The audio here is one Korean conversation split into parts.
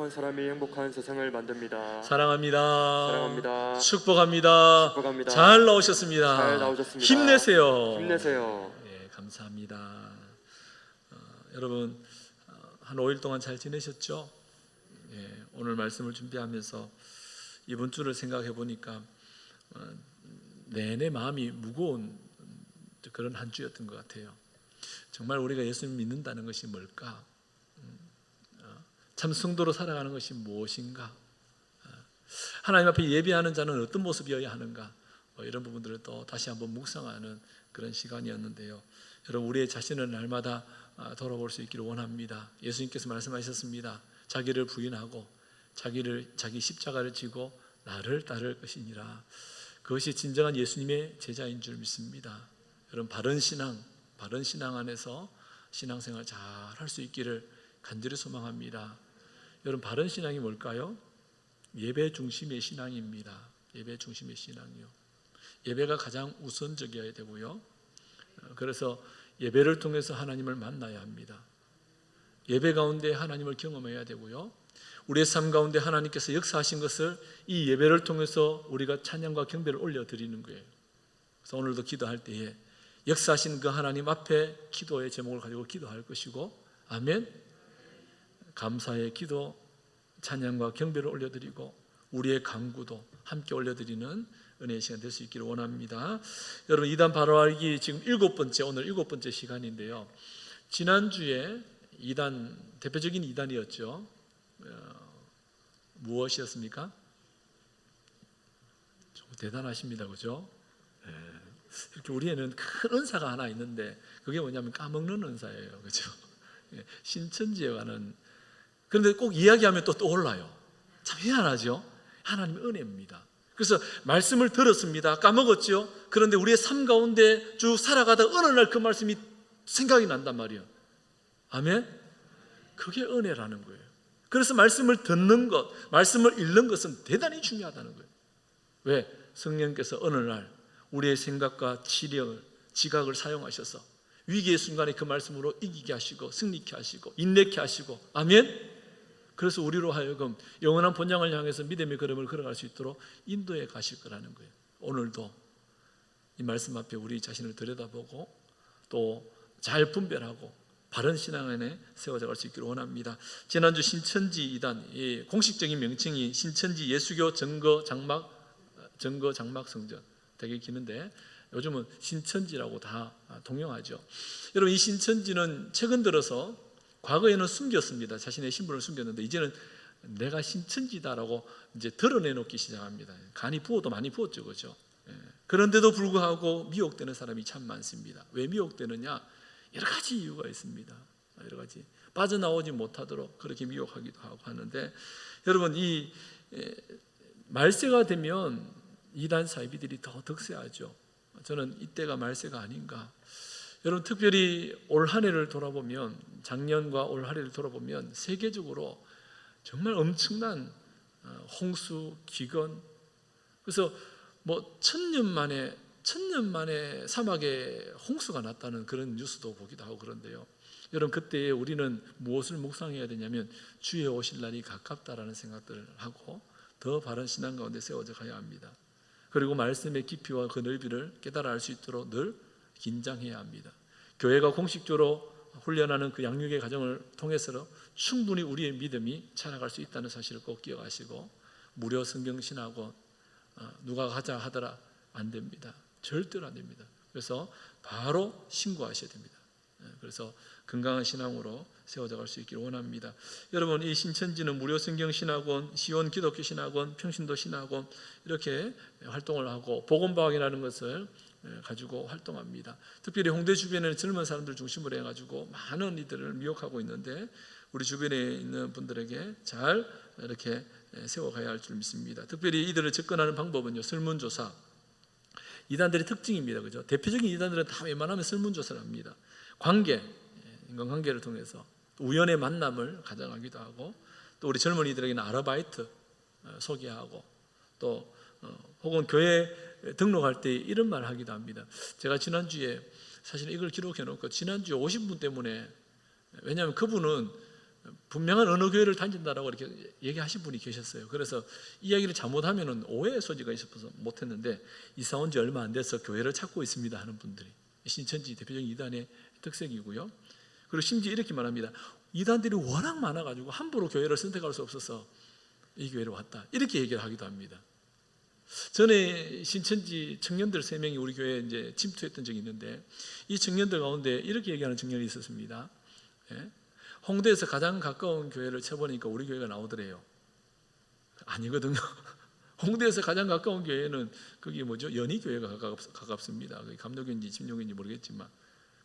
행복한 사람이 행복한 세상을 만듭니다. 사랑합니다. 사랑합니다. 축복합니다. 축복합니다. 잘 나오셨습니다. 잘 나오셨습니다. 힘내세요. 힘내세요. 예, 감사합니다. 여러분 한 5일 동안 잘 지내셨죠? 예, 오늘 말씀을 준비하면서 이번 주를 생각해 보니까 내내 마음이 무거운 그런 한 주였던 것 같아요. 정말 우리가 예수님 믿는다는 것이 뭘까? 참 성도로 살아가는 것이 무엇인가? 하나님 앞에 예배하는 자는 어떤 모습이어야 하는가? 이런 부분들을 또 다시 한번 묵상하는 그런 시간이었는데요. 여러분 우리의 자신을 날마다 돌아볼 수 있기를 원합니다. 예수님께서 말씀하셨습니다. 자기를 부인하고 자기 십자가를 지고 나를 따를 것이니라. 그것이 진정한 예수님의 제자인 줄 믿습니다. 여러분 바른 신앙 안에서 신앙생활 잘 할 수 있기를 간절히 소망합니다. 여러분 바른 신앙이 뭘까요? 예배 중심의 신앙입니다. 예배 중심의 신앙이요. 예배가 가장 우선적이어야 되고요. 그래서 예배를 통해서 하나님을 만나야 합니다. 예배 가운데 하나님을 경험해야 되고요. 우리의 삶 가운데 하나님께서 역사하신 것을 이 예배를 통해서 우리가 찬양과 경배를 올려드리는 거예요. 그래서 오늘도 기도할 때에 역사하신 그 하나님 앞에 기도의 제목을 가지고 기도할 것이고, 아멘. 감사의 기도, 찬양과 경배를 올려드리고 우리의 간구도 함께 올려드리는 은혜의 시간 될 수 있기를 원합니다. 여러분 이단 바로 알기 지금 오늘 일곱 번째 시간인데요. 지난주에 이단 대표적인 이단이었죠. 무엇이었습니까? 좀 대단하십니다, 그죠? 네. 이렇게 우리에는 큰 은사가 하나 있는데 그게 뭐냐면 까먹는 은사예요, 그죠? 신천지에 관한. 그런데 꼭 이야기하면 또 떠올라요. 참 희한하죠? 하나님의 은혜입니다. 그래서 말씀을 들었습니다. 까먹었죠? 그런데 우리의 삶 가운데 쭉 살아가다 어느 날 그 말씀이 생각이 난단 말이에요. 아멘? 그게 은혜라는 거예요. 그래서 말씀을 듣는 것, 말씀을 읽는 것은 대단히 중요하다는 거예요. 왜? 성령께서 어느 날 우리의 생각과 지각을 사용하셔서 위기의 순간에 그 말씀으로 이기게 하시고 승리케 하시고 인내케 하시고, 아멘? 그래서 우리로 하여금 영원한 본향을 향해서 믿음의 걸음을 걸어갈 수 있도록 인도해 가실 거라는 거예요. 오늘도 이 말씀 앞에 우리 자신을 들여다보고 또 잘 분별하고 바른 신앙 안에 세워져 갈 수 있기를 원합니다. 지난주 신천지 이단, 공식적인 명칭이 신천지 예수교 증거 장막 성전, 되게 기는데 요즘은 신천지라고 다 통용하죠. 여러분 이 신천지는 최근 들어서, 과거에는 숨겼습니다. 자신의 신분을 숨겼는데 이제는 내가 신천지다라고 이제 드러내놓기 시작합니다. 간이 부어도 많이 부었죠, 그렇죠? 그런데도 불구하고 미혹되는 사람이 참 많습니다. 왜 미혹되느냐? 여러 가지 이유가 있습니다. 여러 가지 빠져나오지 못하도록 그렇게 미혹하기도 하고 하는데, 여러분 이 말세가 되면 이단 사이비들이 더 득세하죠. 저는 이때가 말세가 아닌가. 여러분 특별히 올 한 해를 돌아보면, 작년과 올 한 해를 돌아보면 세계적으로 정말 엄청난 홍수, 기근, 그래서 뭐 천년 만에 사막에 홍수가 났다는 그런 뉴스도 보기도 하고 그런데요. 여러분 그때에 우리는 무엇을 묵상해야 되냐면 주의 오실 날이 가깝다라는 생각들을 하고 더 바른 신앙 가운데 세워져 가야 합니다. 그리고 말씀의 깊이와 그 넓이를 깨달아 알 수 있도록 늘 긴장해야 합니다. 교회가 공식적으로 훈련하는 그 양육의 과정을 통해서 충분히 우리의 믿음이 자라갈 수 있다는 사실을 꼭 기억하시고, 무료 성경신학원 누가 가자 하더라 안 됩니다. 절대로 안 됩니다. 그래서 바로 신고하셔야 됩니다. 그래서 건강한 신앙으로 세워져 갈 수 있기를 원합니다. 여러분 이 신천지는 무료 성경신학원, 시온 기독교 신학원, 평신도 신학원 이렇게 활동을 하고 복음방학이라는 것을 가지고 활동합니다. 특별히 홍대 주변에는 젊은 사람들 중심으로 해가지고 많은 이들을 미혹하고 있는데, 우리 주변에 있는 분들에게 잘 이렇게 세워가야 할 줄 믿습니다. 특별히 이들을 접근하는 방법은요, 설문조사. 이단들의 특징입니다, 그죠? 대표적인 이단들은 다 웬만하면 설문조사를 합니다. 인간관계를 통해서 우연의 만남을 가정하기도 하고, 또 우리 젊은이들에게는 아르바이트 소개하고, 또 혹은 교회 등록할 때 이런 말을 하기도 합니다. 제가 지난주에 사실 이걸 기록해 놓고, 지난주에 오신 분 때문에, 왜냐하면 그분은 분명한 어느 교회를 다닌다라고 이렇게 얘기하신 분이 계셨어요. 그래서 이야기를 잘못하면 오해의 소지가 있어서 못했는데 이사 온 지 얼마 안 돼서 교회를 찾고 있습니다 하는 분들이 신천지 대표적인 이단의 특색이고요. 그리고 심지어 이렇게 말합니다. 이단들이 워낙 많아가지고 함부로 교회를 선택할 수 없어서 이 교회로 왔다, 이렇게 얘기를 하기도 합니다. 전에 신천지 청년들 3명이 우리 교회에 이제 침투했던 적이 있는데 이 청년들 가운데 이렇게 얘기하는 청년이 있었습니다. 예? 홍대에서 가장 가까운 교회를 쳐보니까 우리 교회가 나오더래요. 아니거든요. 홍대에서 가장 가까운 교회는 거기 뭐죠? 연희교회가 가깝습니다. 감독인지 침룡인지 모르겠지만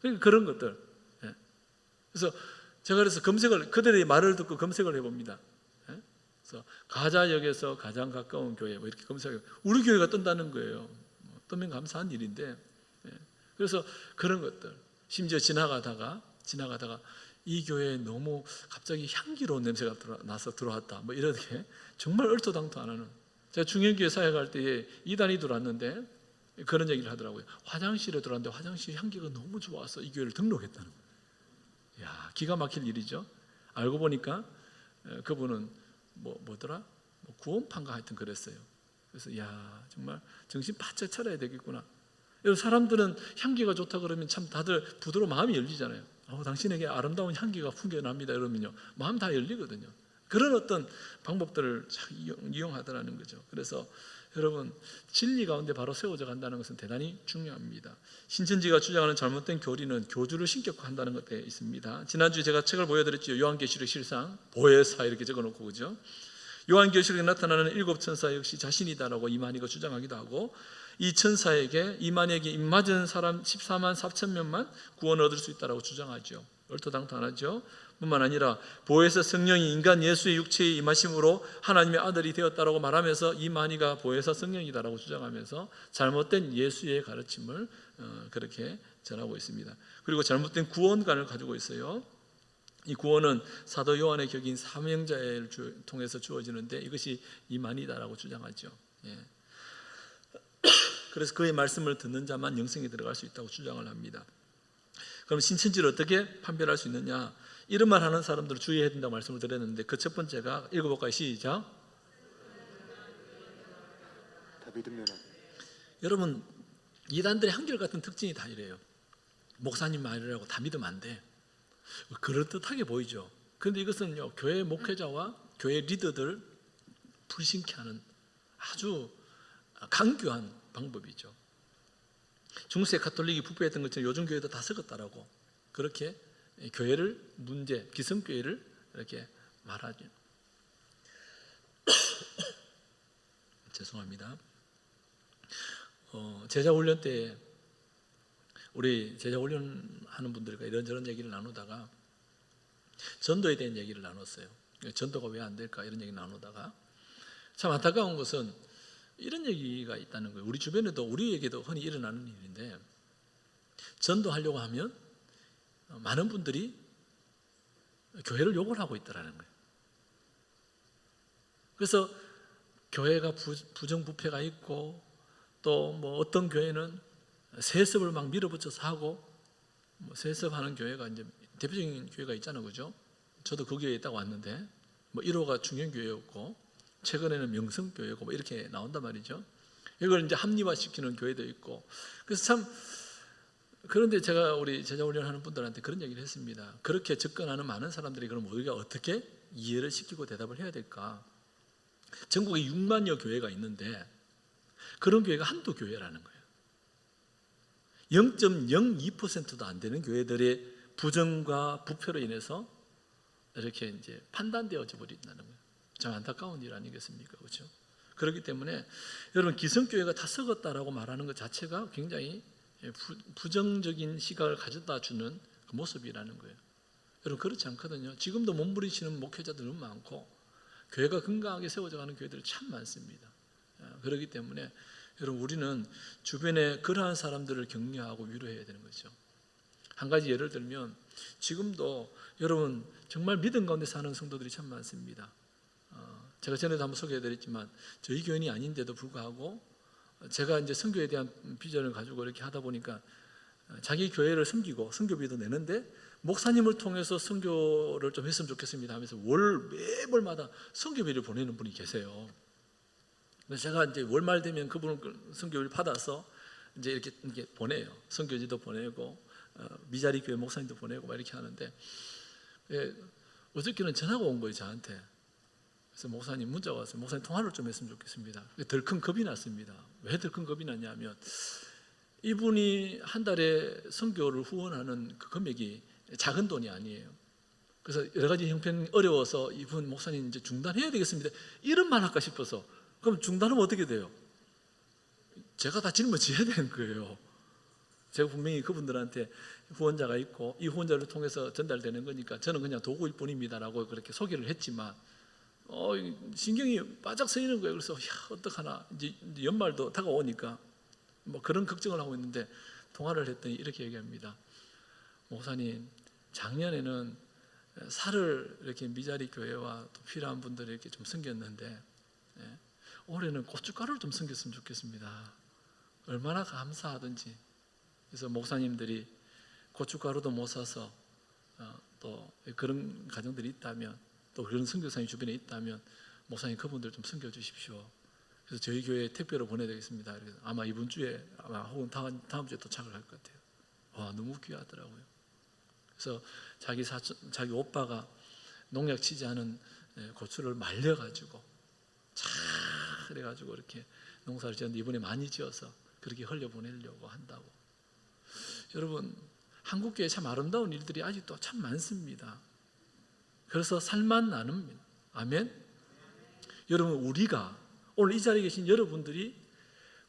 그러니까 그런 것들. 예? 그래서 제가 그래서 그들의 말을 듣고 검색을 해봅니다. 예? 그래서 가자역에서 가장 가까운 교회 뭐 이렇게 검색해 우리 교회가 뜬다는 거예요. 뜨면 감사한 일인데. 예? 그래서 그런 것들. 심지어 지나가다가 이 교회에 너무 갑자기 향기로운 냄새가 나서 들어왔다, 뭐 이렇게 정말 얼토당토 안 하는. 제가 중형교회 사역할 때에 이단이 들어왔는데 그런 얘기를 하더라고요. 화장실에 들어왔는데 화장실 향기가 너무 좋아서 이 교회를 등록했다는 거예요. 야, 기가 막힐 일이죠. 알고 보니까 그분은 뭐더라? 구원파인가 하여튼 그랬어요. 그래서 야, 정말 정신 바짝 차려야 되겠구나. 사람들은 향기가 좋다 그러면 참 다들 부드러워 마음이 열리잖아요. 당신에게 아름다운 향기가 풍겨납니다 이러면요 마음 다 열리거든요. 그런 어떤 방법들을 이용하더라는 거죠. 그래서 여러분 진리 가운데 바로 세워져 간다는 것은 대단히 중요합니다. 신천지가 주장하는 잘못된 교리는 교주를 신격화한다는 것에 있습니다. 지난주에 제가 책을 보여드렸죠. 요한계시록 실상 보혜사 이렇게 적어놓고, 그죠? 요한계시록에 나타나는 7 천사 역시 자신이다라고 이만희가 주장하기도 하고, 이 천사에게 이만희에게 입맞은 사람 14만 4천 명만 구원을 얻을 수 있다라고 주장하죠. 얼토당토하죠. 뿐만 아니라 보혜사 성령이 인간 예수의 육체에 임하심으로 하나님의 아들이 되었다라고 말하면서 이만희가 보혜사 성령이다라고 주장하면서 잘못된 예수의 가르침을 그렇게 전하고 있습니다. 그리고 잘못된 구원관을 가지고 있어요. 이 구원은 사도 요한의 격인 사명자를 통해서 주어지는데 이것이 이만희다라고 주장하죠. 예. 그래서 그의 말씀을 듣는 자만 영생에 들어갈 수 있다고 주장을 합니다. 그럼 신천지를 어떻게 판별할 수 있느냐? 이런 말 하는 사람들을 주의해야 된다고 말씀을 드렸는데 그 첫 번째가 읽어볼까요? 시작. 다비드 면허. 여러분 이단들의 한결같은 특징이 다 이래요. 목사님 말이라고 다 믿으면 안 돼. 그럴듯하게 보이죠. 그런데 이것은요 교회 목회자와 교회 리더들 불신케 하는 아주 강교한 방법이죠. 중세 가톨릭이 부패했던 것처럼 요즘 교회도 다 썩었다라고 그렇게 교회를 기성교회를 이렇게 말하죠. 죄송합니다. 제자훈련 때 우리 제자훈련하는 분들과 이런저런 얘기를 나누다가 전도에 대한 얘기를 나눴어요. 전도가 왜 안 될까 이런 얘기 나누다가 참 안타까운 것은 이런 얘기가 있다는 거예요. 우리 주변에도 우리에게도 흔히 일어나는 일인데 전도하려고 하면 많은 분들이 교회를 욕을 하고 있더라는 거예요. 그래서 교회가 부정부패가 있고 또 뭐 어떤 교회는 세습을 막 밀어붙여서 하고 세습하는 교회가 이제 대표적인 교회가 있잖아요, 그죠? 저도 그 교회에 있다가 왔는데 뭐 1호가 중형교회였고 최근에는 명성교회고 뭐 이렇게 나온단 말이죠. 이걸 이제 합리화시키는 교회도 있고 그래서 참 그런데 제가 우리 제자훈련하는 분들한테 그런 얘기를 했습니다. 그렇게 접근하는 많은 사람들이 그럼 우리가 어떻게 이해를 시키고 대답을 해야 될까? 전국에 6만여 교회가 있는데 그런 교회가 한두 교회라는 거예요. 0.02%도 안 되는 교회들의 부정과 부패로 인해서 이렇게 이제 판단되어져 버린다는 거예요. 참 안타까운 일 아니겠습니까? 그렇죠? 그렇기 때문에 여러분 기성교회가 다 썩었다라고 말하는 것 자체가 굉장히 부정적인 시각을 가져다 주는 그 모습이라는 거예요. 여러분 그렇지 않거든요. 지금도 몸부리치는 목회자들은 많고 교회가 건강하게 세워져가는 교회들이 참 많습니다. 그렇기 때문에 여러분 우리는 주변에 그러한 사람들을 격려하고 위로해야 되는 거죠. 한 가지 예를 들면 지금도 여러분 정말 믿음 가운데 사는 성도들이 참 많습니다. 제가 전에도 한번 소개해드렸지만 저희 교인이 아닌데도 불구하고 제가 이제 선교에 대한 비전을 가지고 이렇게 하다 보니까 자기 교회를 섬기고 선교비도 내는데 목사님을 통해서 선교를 좀 했으면 좋겠습니다 하면서 매월마다 선교비를 보내는 분이 계세요. 그래서 제가 이제 월말 되면 그분을 선교비를 받아서 이제 이렇게 보내요. 선교지도 보내고 미자리 교회 목사님도 보내고 막 이렇게 하는데, 어저께는 전화가 온 거예요, 저한테. 그래서 목사님 문자가 왔어요. 목사님 통화를 좀 했으면 좋겠습니다. 덜큰 겁이 났습니다. 왜 덜큰 겁이 났냐면, 이분이 한 달에 선교를 후원하는 그 금액이 작은 돈이 아니에요. 그래서 여러 가지 형편이 어려워서 이분 목사님 이제 중단해야 되겠습니다, 이런 말 할까 싶어서. 그럼 중단하면 어떻게 돼요? 제가 다 짊어져야 되는 거예요. 제가 분명히 그분들한테 후원자가 있고 이 후원자를 통해서 전달되는 거니까 저는 그냥 도구일 뿐입니다라고 그렇게 소개를 했지만, 신경이 바짝 쓰이는 거예요. 그래서 어떡하나, 이제 연말도 다가오니까 뭐 그런 걱정을 하고 있는데, 통화를 했더니 이렇게 얘기합니다. 목사님, 작년에는 살을 이렇게 미자리 교회와 또 필요한 분들이 이렇게 좀 섬겼는데, 올해는 고춧가루를 좀 섬겼으면 좋겠습니다. 얼마나 감사하든지. 그래서 목사님들이 고춧가루도 못 사서 또 그런 가정들이 있다면, 또 그런 선교사님 주변에 있다면 목사님 그분들 좀 섬겨 주십시오. 그래서 저희 교회에 택배로 보내드리겠습니다. 아마 이번 주에 혹은 다음 주에 도착을 할 것 같아요. 와, 너무 귀하더라고요. 그래서 자기 오빠가 농약 치지 않은 고추를 말려가지고 그래가지고 이렇게 농사를 지었는데, 이번에 많이 지어서 그렇게 흘려보내려고 한다고. 여러분, 한국교회 참 아름다운 일들이 아직도 참 많습니다. 그래서 살만 나눕니다. 아멘. 여러분, 우리가 오늘 이 자리에 계신 여러분들이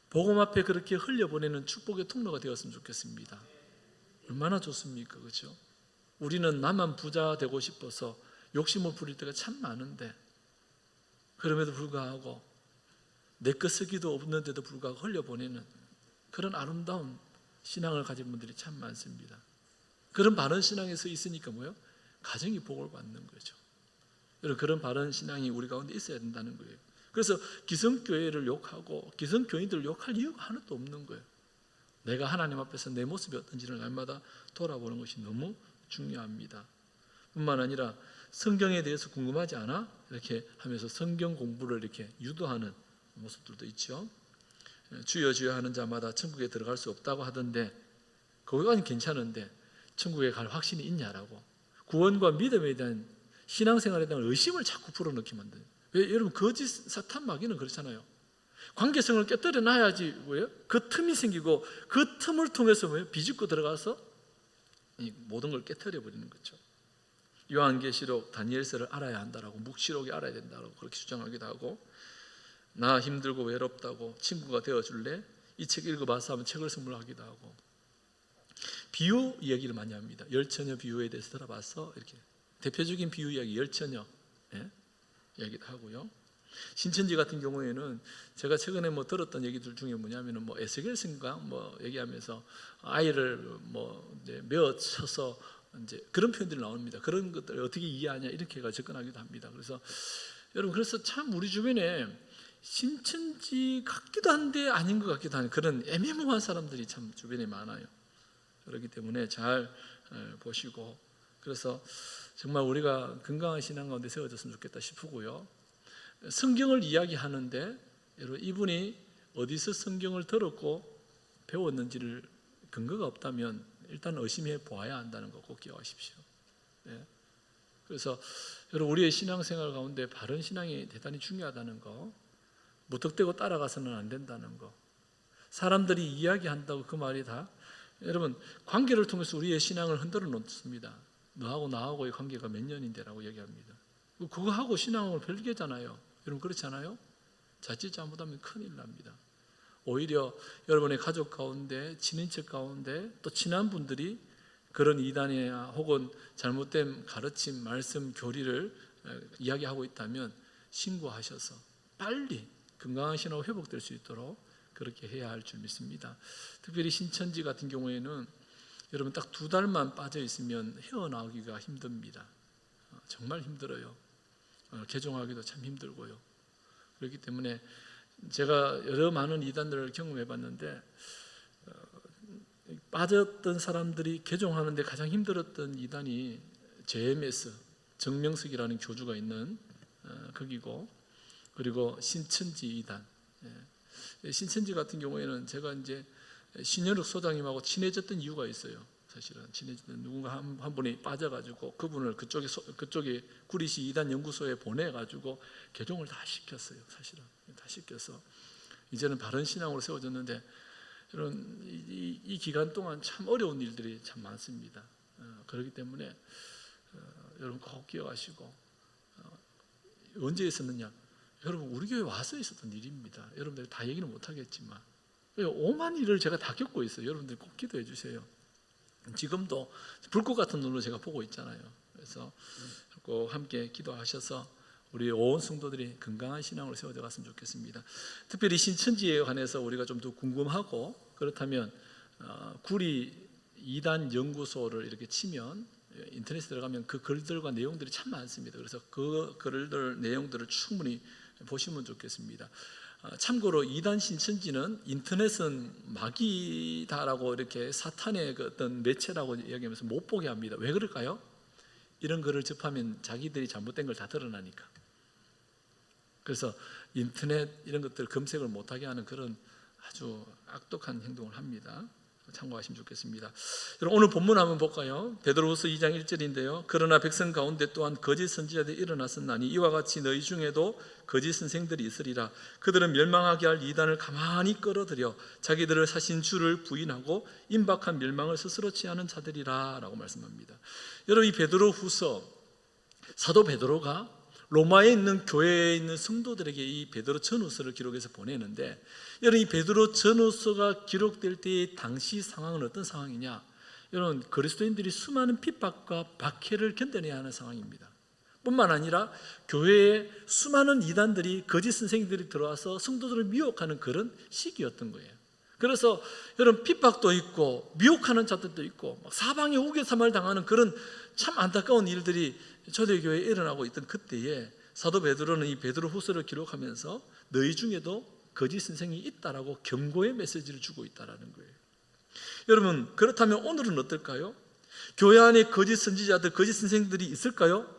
복음 앞에 그렇게 흘려보내는 축복의 통로가 되었으면 좋겠습니다. 얼마나 좋습니까? 그렇죠? 우리는 나만 부자 되고 싶어서 욕심을 부릴 때가 참 많은데, 그럼에도 불구하고 내 것 쓰기도 없는데도 불구하고 흘려보내는 그런 아름다운 신앙을 가진 분들이 참 많습니다. 그런 바른 신앙에 서 있으니까 뭐예요? 가정이 복을 받는 거죠. 여러분, 그런 바른 신앙이 우리 가운데 있어야 된다는 거예요. 그래서 기성교회를 욕하고 기성교인들을 욕할 이유가 하나도 없는 거예요. 내가 하나님 앞에서 내 모습이 어떤지를 날마다 돌아보는 것이 너무 중요합니다. 뿐만 아니라 성경에 대해서 궁금하지 않아? 이렇게 하면서 성경 공부를 이렇게 유도하는 모습들도 있죠. 주여 주여 하는 자마다 천국에 들어갈 수 없다고 하던데, 그거는 괜찮은데 천국에 갈 확신이 있냐라고, 구원과 믿음에 대한 신앙생활에 대한 의심을 자꾸 불어넣게 만드는. 왜? 여러분, 거짓 사탄 마귀는 그렇잖아요. 관계성을 깨뜨려 놔야지 뭐예요? 그 틈이 생기고 그 틈을 통해서 뭐예요? 비집고 들어가서 이 모든 걸 깨뜨려 버리는 거죠. 요한계시록, 다니엘서를 알아야 한다라고, 묵시록이 알아야 된다라고 그렇게 주장하기도 하고, 나 힘들고 외롭다고 친구가 되어줄래? 이 책 읽어봐서 하면 책을 선물하기도 하고, 비유 이야기를 많이 합니다. 열처녀 비유에 대해서 들어봐서 이렇게 대표적인 비유 이야기 열처녀 이야기도 하고요. 신천지 같은 경우에는 제가 최근에 들었던 얘기들 중에 뭐냐면은 에스겔서인가 얘기하면서 아이를 이제 메어 쳐서 이제 그런 표현들이 나옵니다. 그런 것들을 어떻게 이해하냐 이렇게가 접근하기도 합니다. 그래서 여러분, 그래서 참 우리 주변에 신천지 같기도 한데 아닌 것 같기도 하는 그런 애매모호한 사람들이 참 주변에 많아요. 그렇기 때문에 잘 보시고, 그래서 정말 우리가 건강한 신앙 가운데 세워졌으면 좋겠다 싶고요. 성경을 이야기하는데, 여러분, 이분이 어디서 성경을 들었고 배웠는지를 근거가 없다면 일단 의심해 보아야 한다는 거 꼭 기억하십시오. 그래서 여러분, 우리의 신앙생활 가운데 바른 신앙이 대단히 중요하다는 거, 무턱대고 따라가서는 안 된다는 거, 사람들이 이야기한다고 그 말이 다, 여러분, 관계를 통해서 우리의 신앙을 흔들어 놓습니다. 너하고 나하고의 관계가 몇 년인데라고 얘기합니다. 그거하고 신앙을 별개잖아요. 여러분, 그렇지 않아요? 자칫 잘못하면 큰일 납니다. 오히려 여러분의 가족 가운데, 친인척 가운데, 또 친한 분들이 그런 이단이나 혹은 잘못된 가르침, 말씀, 교리를 이야기하고 있다면 신고하셔서 빨리 건강한 신앙이 회복될 수 있도록 그렇게 해야 할 줄 믿습니다. 특별히 신천지 같은 경우에는 여러분, 딱 2달만 빠져 있으면 헤어나오기가 힘듭니다. 정말 힘들어요. 개종하기도 참 힘들고요. 그렇기 때문에 제가 여러 많은 이단들을 경험해 봤는데, 빠졌던 사람들이 개종하는데 가장 힘들었던 이단이 JMS, 정명석이라는 교주가 있는 거기고, 그리고 신천지 이단. 신천지 같은 경우에는 제가 이제 신현욱 소장님하고 친해졌던 이유가 있어요. 사실은 친해졌던 누군가 한 분이 빠져가지고 그분을 그쪽에 구리시 이단 연구소에 보내가지고 개종을 다 시켰어요. 사실은 다 시켜서 이제는 바른 신앙으로 세워졌는데, 이런 이 기간 동안 참 어려운 일들이 참 많습니다. 그렇기 때문에 여러분 꼭 기억하시고, 언제 있었느냐? 여러분 우리 교회 와서 있었던 일입니다. 여러분들 다 얘기는 못하겠지만 오만 일을 제가 다 겪고 있어요. 여러분들 꼭 기도해 주세요. 지금도 불꽃 같은 눈으로 제가 보고 있잖아요. 그래서 꼭 함께 기도하셔서 우리 온 성도들이 건강한 신앙으로 세워져 갔으면 좋겠습니다. 특별히 신천지에 관해서 우리가 좀 더 궁금하고, 그렇다면 구리 2단 연구소를 이렇게 치면 인터넷에 들어가면 그 글들과 내용들이 참 많습니다. 그래서 그 글들 내용들을 충분히 보시면 좋겠습니다. 참고로 2단 신천지는 인터넷은 마귀다라고 이렇게 사탄의 그 어떤 매체라고 이야기하면서 못 보게 합니다. 왜 그럴까요? 이런 글을 접하면 자기들이 잘못된 걸 다 드러나니까. 그래서 인터넷 이런 것들 검색을 못하게 하는 그런 아주 악독한 행동을 합니다. 참고하시면 좋겠습니다. 여러분 오늘 본문 한번 볼까요? 베드로후서 2장 1절인데요. 그러나 백성 가운데 또한 거짓 선지자들이 일어났었나니 이와 같이 너희 중에도 거짓 선생들이 있으리라. 그들은 멸망하게 할 이단을 가만히 끌어들여 자기들을 사신 주를 부인하고 임박한 멸망을 스스로 취하는 자들이라 라고 말씀합니다. 여러분 이 베드로후서, 사도 베드로가 로마에 있는 교회에 있는 성도들에게 이 베드로 전후서를 기록해서 보내는데, 여러분 이 베드로 전후서가 기록될 때의 당시 상황은 어떤 상황이냐? 여러분 그리스도인들이 수많은 핍박과 박해를 견뎌내야 하는 상황입니다. 뿐만 아니라 교회에 수많은 이단들이, 거짓 선생님들이 들어와서 성도들을 미혹하는 그런 시기였던 거예요. 그래서 여러분 핍박도 있고 미혹하는 자들도 있고 사방에 우겨삼을 당하는 그런 참 안타까운 일들이 초대교회에 일어나고 있던 그때에 사도 베드로는 이 베드로 후서를 기록하면서 너희 중에도 거짓 선생이 있다라고 경고의 메시지를 주고 있다라는 거예요. 여러분 그렇다면 오늘은 어떨까요? 교회 안에 거짓 선지자들, 거짓 선생들이 있을까요?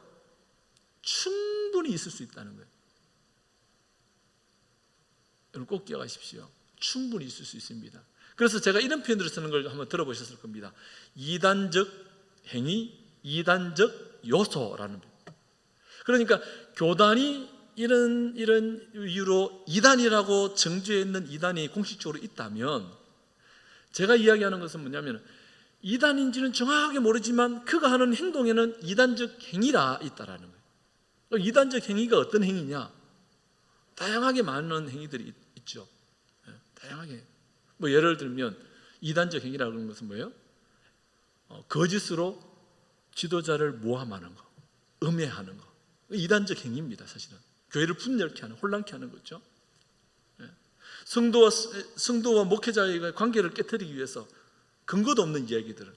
충분히 있을 수 있다는 거예요. 여러분 꼭 기억하십시오. 충분히 있을 수 있습니다. 그래서 제가 이런 표현들을 쓰는 걸 한번 들어보셨을 겁니다. 이단적 행위, 이단적 요소라는 거예요. 그러니까 교단이 이런 이유로 이단이라고 정죄해 있는 이단이 공식적으로 있다면, 제가 이야기하는 것은 뭐냐면 이단인지는 정확하게 모르지만 그가 하는 행동에는 이단적 행위라 있다라는 거예요. 이단적 행위가 어떤 행위냐? 다양하게 많은 행위들이 있죠. 다양하게. 뭐 예를 들면 이단적 행위라고 하는 것은 뭐예요? 거짓으로 지도자를 모함하는 거, 음해하는 거, 이단적 행위입니다. 사실은 교회를 분열케 하는, 혼란케 하는 거죠. 성도와 목회자의 관계를 깨뜨리기 위해서 근거도 없는 이야기들을,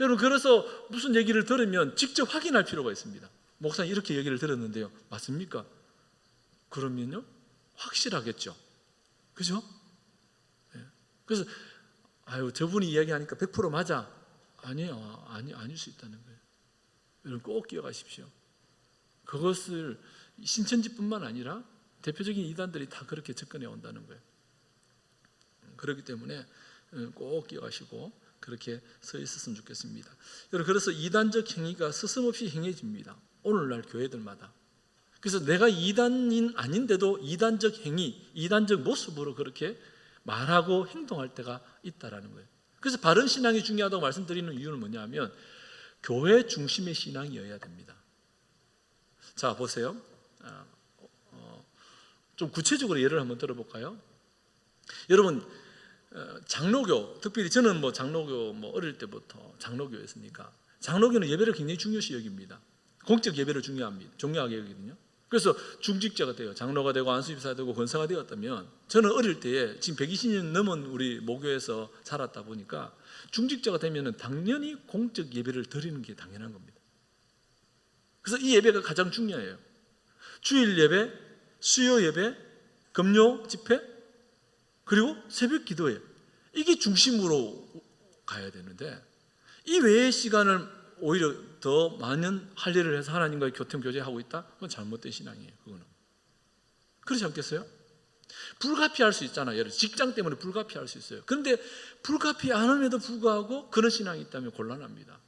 여러분 그래서 무슨 얘기를 들으면 직접 확인할 필요가 있습니다. 목사님 이렇게 얘기를 들었는데요, 맞습니까? 그러면요 확실하겠죠, 그죠? 그래서 저분이 이야기하니까 100% 맞아? 아니에요. 아닐 수 있다는 거예요. 여러분 꼭 기억하십시오. 그것을 신천지뿐만 아니라 대표적인 이단들이 다 그렇게 접근해 온다는 거예요. 그렇기 때문에 꼭 기억하시고 그렇게 서 있었으면 좋겠습니다. 여러분 그래서 이단적 행위가 스스럼없이 행해집니다. 오늘날 교회들마다. 그래서 내가 이단인 아닌데도 이단적 행위, 이단적 모습으로 그렇게 말하고 행동할 때가 있다라는 거예요. 그래서 바른 신앙이 중요하다고 말씀드리는 이유는 뭐냐면 교회 중심의 신앙이어야 됩니다. 자 보세요. 좀 구체적으로 예를 한번 들어볼까요? 여러분 장로교, 특별히 저는 장로교 어릴 때부터 장로교였으니까 장로교는 예배를 굉장히 중요시 여깁니다. 공적 예배를 중요하게 여기거든요. 그래서 중직자가 돼요. 장로가 되고 안수집사가 되고 권사가 되었다면, 저는 어릴 때에 지금 120년 넘은 우리 모교에서 자랐다 보니까 중직자가 되면 당연히 공적 예배를 드리는 게 당연한 겁니다. 그래서 이 예배가 가장 중요해요. 주일 예배, 수요 예배, 금요 집회, 그리고 새벽 기도예요. 이게 중심으로 가야 되는데 이 외의 시간을 오히려 더 많은 할 일을 해서 하나님과의 교통 교제하고 있다? 그건 잘못된 신앙이에요. 그거는 그렇지 않겠어요? 불가피할 수 있잖아요. 예를 들어 직장 때문에 불가피할 수 있어요. 그런데 불가피 안 함에도 불구하고 그런 신앙이 있다면 곤란합니다.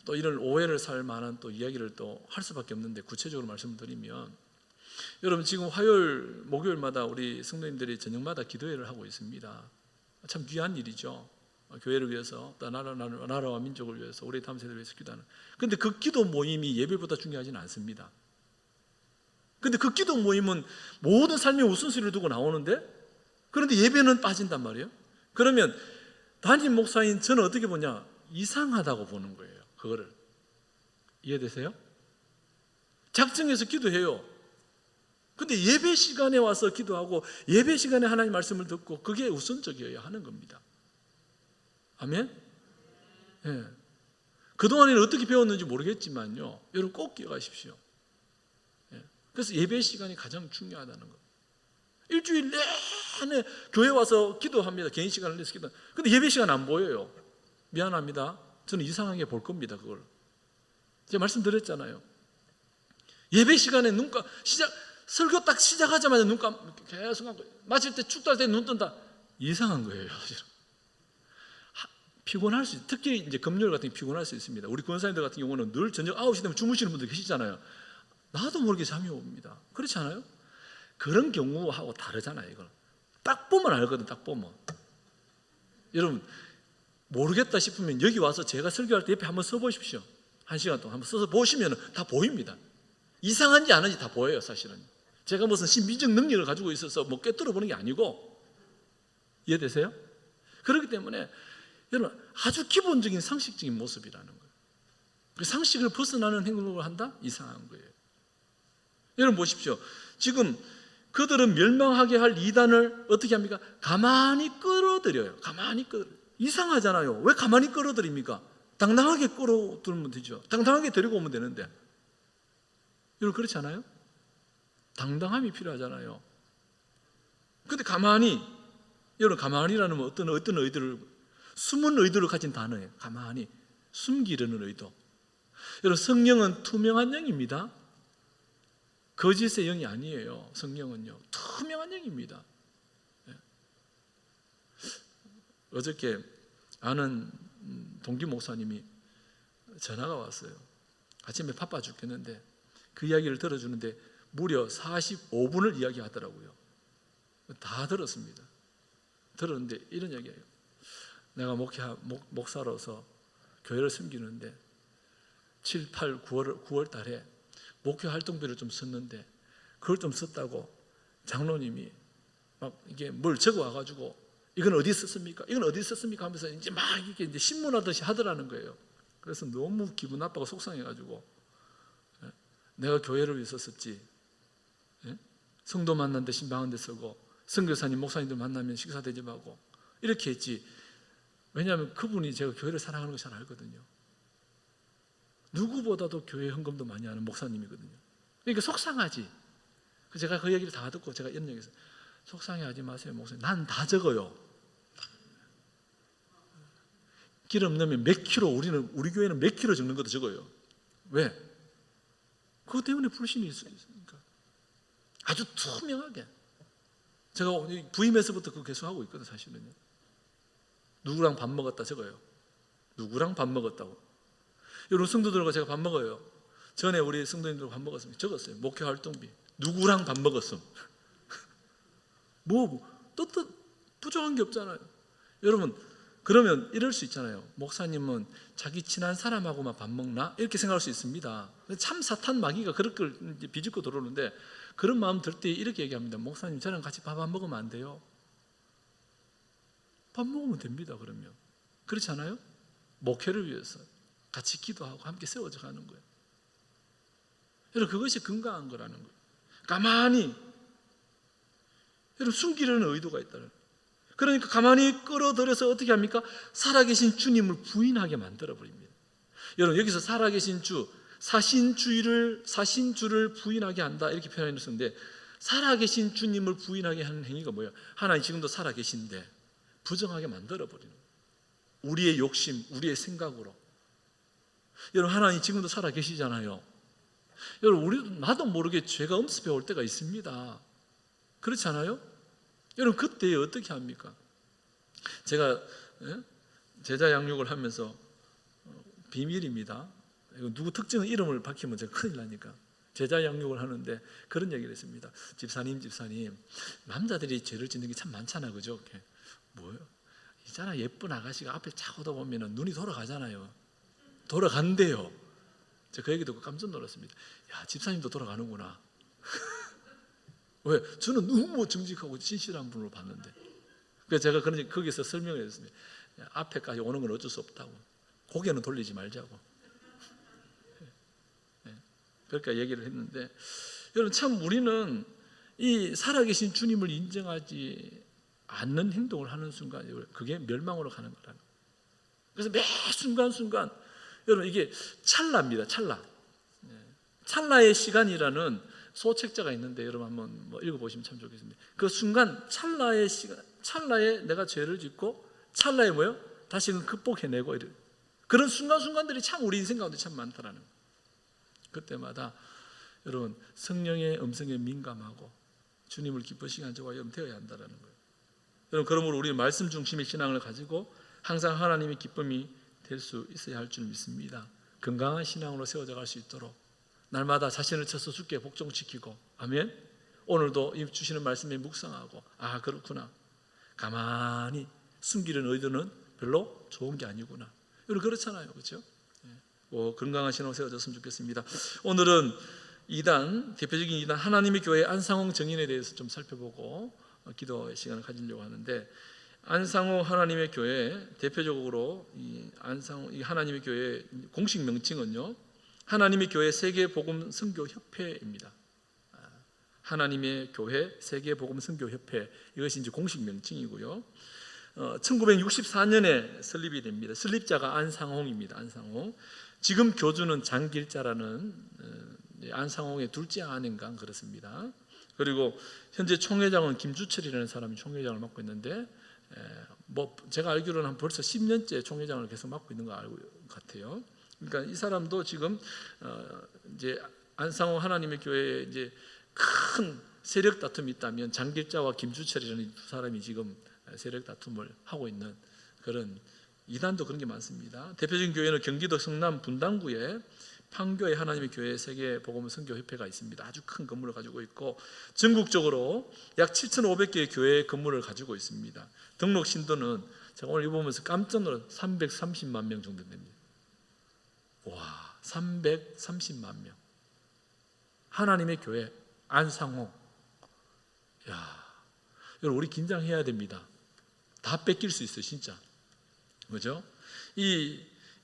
또 이런 오해를 살 만한 또 이야기를 또 할 수밖에 없는데 구체적으로 말씀드리면 여러분 지금 화요일 목요일마다 우리 성도님들이 저녁마다 기도회를 하고 있습니다. 참 귀한 일이죠. 교회를 위해서 또 나라와 민족을 위해서 우리 다음 세대를 위해서 기도하는. 그런데 그 기도 모임이 예배보다 중요하지는 않습니다. 그런데 그 기도 모임은 모든 삶의 우선순위를 두고 나오는데 그런데 예배는 빠진단 말이에요. 그러면 담임 목사인 저는 어떻게 보냐? 이상하다고 보는 거예요. 그거를 이해되세요? 작정해서 기도해요. 근데 예배 시간에 와서 기도하고 예배 시간에 하나님 말씀을 듣고 그게 우선적이어야 하는 겁니다. 아멘? 예. 그동안에는 어떻게 배웠는지 모르겠지만요, 여러분 꼭 기억하십시오. 예. 그래서 예배 시간이 가장 중요하다는 거. 일주일 내내 교회 와서 기도합니다. 개인 시간을 내서 기도. 근데 예배 시간 안 보여요. 미안합니다. 저는 이상하게 볼 겁니다. 그걸 제가 말씀드렸잖아요. 예배 시간에 설교 딱 시작하자마자 눈 계속 감고 마칠 때 축도할 때 눈 뜬다. 이상한 거예요. 피곤할 수 있어요. 특히 이제 금요일 같은 게 피곤할 수 있습니다. 우리 권사님들 같은 경우는 늘 저녁 9시 되면 주무시는 분들 계시잖아요. 나도 모르게 잠이 옵니다. 그렇지 않아요? 그런 경우하고 다르잖아요. 이걸 딱 보면 알거든. 딱 보면 여러분 모르겠다 싶으면 여기 와서 제가 설교할 때 옆에 한번 써보십시오. 1시간 동안 한번 써서 보시면 다 보입니다. 이상한지 아닌지 다 보여요. 사실은 제가 무슨 신비적 능력을 가지고 있어서 뭐 꿰뚫어 보는 게 아니고, 이해되세요? 그렇기 때문에 여러분 아주 기본적인 상식적인 모습이라는 거예요. 그 상식을 벗어나는 행동을 한다? 이상한 거예요. 여러분 보십시오. 지금 그들은 멸망하게 할 이단을 어떻게 합니까? 가만히 끌어들여요. 가만히 끌어들여요. 이상하잖아요. 왜 가만히 끌어들입니까? 당당하게 끌어들면 되죠. 당당하게 데리고 오면 되는데. 여러분 그렇지 않아요? 당당함이 필요하잖아요. 근데 가만히, 여러분 가만히라는 어떤 의도를, 숨은 의도를 가진 단어예요. 가만히 숨기려는 의도. 여러분 성령은 투명한 영입니다. 거짓의 영이 아니에요. 성령은요 투명한 영입니다. 어저께 아는 동기 목사님이 전화가 왔어요. 아침에 바빠 죽겠는데 그 이야기를 들어주는데 무려 45분을 이야기하더라고요. 다 들었습니다. 들었는데 이런 이야기예요. 내가 목사로서 교회를 섬기는데 7, 8, 9월 달에 목회 활동비를 좀 썼는데 그걸 좀 썼다고 장로님이 막 이게 뭘 적어 와가지고 이건 어디 썼습니까? 이건 어디 썼습니까? 하면서 이제 막 이렇게 이제 신문하듯이 하더라는 거예요. 그래서 너무 기분 나빠고 속상해가지고 내가 교회를 위해서 썼지, 성도 만난 데 신방한 데 쓰고 선교사님 목사님들 만나면 식사 대접하고 이렇게 했지. 왜냐하면 그분이 제가 교회를 사랑하는 거 잘 알거든요. 누구보다도 교회 헌금도 많이 하는 목사님이거든요. 그러니까 속상하지. 제가 그 얘기를 다 듣고 제가 이런 얘기했어요. 속상해하지 마세요 목사님. 난 다 적어요. 기름 넣으면 몇 킬로, 우리 교회는 몇 킬로 적는 것도 적어요. 왜? 그것 때문에 불신이 있으니까. 아주 투명하게. 제가 부임에서부터 그거 계속 하고 있거든 사실은요. 누구랑 밥 먹었다 적어요. 누구랑 밥 먹었다고. 여러분 성도들과 제가 밥 먹어요. 전에 우리 성도님들과 밥 먹었으면 적었어요. 목회 활동비 누구랑 밥 먹었음. 또 부족한 게 없잖아요. 여러분 그러면 이럴 수 있잖아요. 목사님은 자기 친한 사람하고만 밥 먹나? 이렇게 생각할 수 있습니다. 참 사탄 마귀가 그럴 걸 비집고 들어오는데 그런 마음 들 때 이렇게 얘기합니다. 목사님 저랑 같이 밥 안 먹으면 안 돼요? 밥 먹으면 됩니다. 그러면 그렇지 않아요? 목회를 위해서 같이 기도하고 함께 세워져 가는 거예요. 여러분 그것이 건강한 거라는 거예요. 가만히 여러분 숨기려는 의도가 있다는 거예요. 그러니까 가만히 끌어들여서 어떻게 합니까? 살아계신 주님을 부인하게 만들어버립니다. 여러분 여기서 살아계신 주, 사신주를 부인하게 한다 이렇게 표현했는데 살아계신 주님을 부인하게 하는 행위가 뭐예요? 하나님 지금도 살아계신데 부정하게 만들어버리는 거예요. 우리의 욕심, 우리의 생각으로. 여러분, 하나님 지금도 살아 계시잖아요. 여러분, 우리도 나도 모르게 죄가 엄습해 올 때가 있습니다. 그렇지 않아요? 여러분, 그때 어떻게 합니까? 제가 제자 양육을 하면서 비밀입니다. 누구 특정 이름을 밝히면 제가 큰일 나니까. 제자 양육을 하는데 그런 얘기를 했습니다. 집사님, 남자들이 죄를 짓는 게 참 많잖아요, 그죠? 뭐요? 있잖아, 예쁜 아가씨가 앞에 차 오다 보면 눈이 돌아가잖아요. 돌아간대요. 제가 그 얘기 듣고 깜짝 놀랐습니다. 야, 집사님도 돌아가는구나. 왜? 저는 너무 정직하고 진실한 분으로 봤는데. 그래서 제가 거기서 설명을 했습니다. 앞에까지 오는 건 어쩔 수 없다고. 고개는 돌리지 말자고. 그러니까 얘기를 했는데, 여러분, 참 우리는 이 살아계신 주님을 인정하지 않는 행동을 하는 순간 그게 멸망으로 가는 거라는 거예요. 그래서 매 순간순간 여러분, 이게 찰나입니다. 찰나의 시간이라는 소책자가 있는데 여러분 한번 읽어보시면 참 좋겠습니다. 그 순간 찰나의 시간, 찰나에 내가 죄를 짓고 찰나에 뭐요? 다시금 극복해내고 이런 그런 순간순간들이 참 우리 인생 가운데 참 많다라는 거예요. 그때마다 여러분, 성령의 음성에 민감하고 주님을 기쁘시게 한 자와 되어야 한다는 거예요. 여러분, 그러므로 우리는 말씀 중심의 신앙을 가지고 항상 하나님의 기쁨이 될 수 있어야 할 줄 믿습니다. 건강한 신앙으로 세워져 갈 수 있도록 날마다 자신을 쳐서 주께 복종시키고, 아멘. 오늘도 이 주시는 말씀에 묵상하고, 아, 그렇구나, 가만히 숨기는 의도는 별로 좋은 게 아니구나. 여러분, 그렇잖아요, 그렇죠? 건강한 신앙으로 세워졌으면 좋겠습니다. 오늘은 2단, 대표적인 2단 하나님의 교회 안상홍 정인에 대해서 좀 살펴보고 기도의 시간을 가지려고 하는데, 안상홍 하나님의 교회, 대표적으로 이 하나님의 교회 공식 명칭은요, 하나님의 교회 세계복음 선교 협회입니다. 하나님의 교회 세계복음 선교 협회, 이것이 이제 공식 명칭이고요. 1964년에 설립이 됩니다. 설립자가 안상홍입니다. 안상홍. 지금 교주는 장길자라는 안상홍의 둘째 아내인가 그렇습니다. 그리고 현재 총회장은 김주철이라는 사람이 총회장을 맡고 있는데, 제가 알기로는 한 벌써 10년째 총회장을 계속 맡고 있는 거 알고 같아요. 그러니까 이 사람도 지금 이제 안상홍 하나님의 교회에 이제 큰 세력 다툼이 있다면 장길자와 김주철이라는 두 사람이 지금 세력 다툼을 하고 있는 그런 이단도 그런 게 많습니다. 대표적인 교회는 경기도 성남 분당구에 판교의 하나님의 교회 세계복음 선교협회가 있습니다. 아주 큰 건물을 가지고 있고 전국적으로 약 7,500개의 교회 건물을 가지고 있습니다. 등록 신도는 제가 오늘 보면서 깜짝 놀라서 330만 명 정도 됩니다. 와, 330만 명. 하나님의 교회 안상홍. 야, 여러분, 우리 긴장해야 됩니다. 다 뺏길 수 있어요, 진짜. 그죠?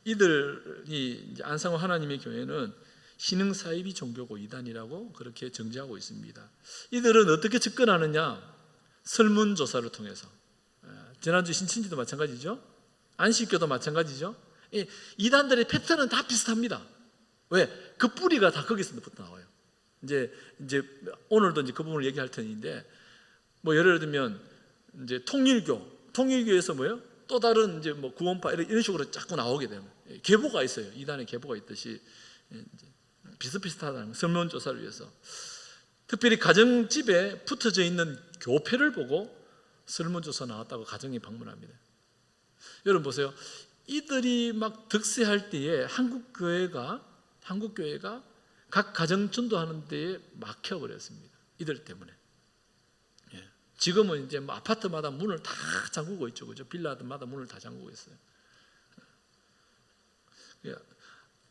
이들이 이제 안상홍 하나님의 교회는 신흥사이비 종교고 이단이라고 그렇게 정지하고 있습니다. 이들은 어떻게 접근하느냐? 설문조사를 통해서. 지난주 신천지도 마찬가지죠. 안식교도 마찬가지죠. 이단들의 패턴은 다 비슷합니다. 왜? 그 뿌리가 다 거기서부터 나와요. 이제 오늘도 이제 그 부분을 얘기할 텐데, 예를 들면 이제 통일교에서 뭐예요? 또 다른 이제 구원파 이런 식으로 자꾸 나오게 되면 계보가 있어요. 이단의 계보가 있듯이 비슷비슷하다는 설문조사를 위해서 특별히 가정집에 붙어져 있는 교패를 보고 설문조사 나왔다고 가정에 방문합니다. 여러분 보세요. 이들이 막 득세할 때에 한국 교회가 각 가정 전도하는 데에 막혀버렸습니다. 이들 때문에. 지금은 이제 아파트마다 문을 다 잠그고 있죠, 그죠? 빌라들마다 문을 다 잠그고 있어요.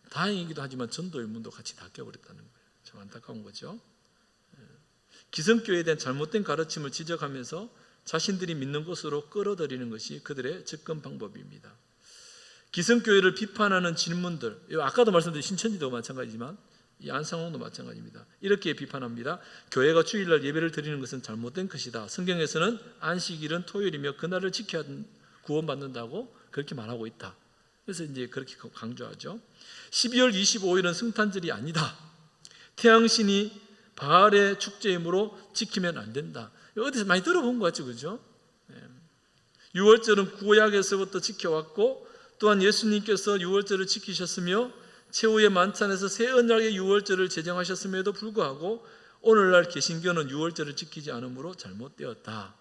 다행이기도 하지만 전도의 문도 같이 닫혀버렸다는 거예요. 참 안타까운 거죠. 기성교회에 대한 잘못된 가르침을 지적하면서 자신들이 믿는 것으로 끌어들이는 것이 그들의 접근 방법입니다. 기성교회를 비판하는 질문들, 아까도 말씀드린 신천지도 마찬가지지만 이 안상홍도 마찬가지입니다. 이렇게 비판합니다. 교회가 주일날 예배를 드리는 것은 잘못된 것이다. 성경에서는 안식일은 토요일이며 그날을 지켜야 구원받는다고 그렇게 말하고 있다. 그래서 이제 그렇게 강조하죠. 12월 25일은 성탄절이 아니다. 태양신이 바알의 축제이므로 지키면 안 된다. 어디서 많이 들어본 것 같죠, 그죠? 유월절은 구약에서부터 지켜왔고 또한 예수님께서 유월절을 지키셨으며 최후의 만찬에서 새 언약의 유월절을 제정하셨음에도 불구하고 오늘날 개신교는 유월절을 지키지 않으므로 잘못되었다.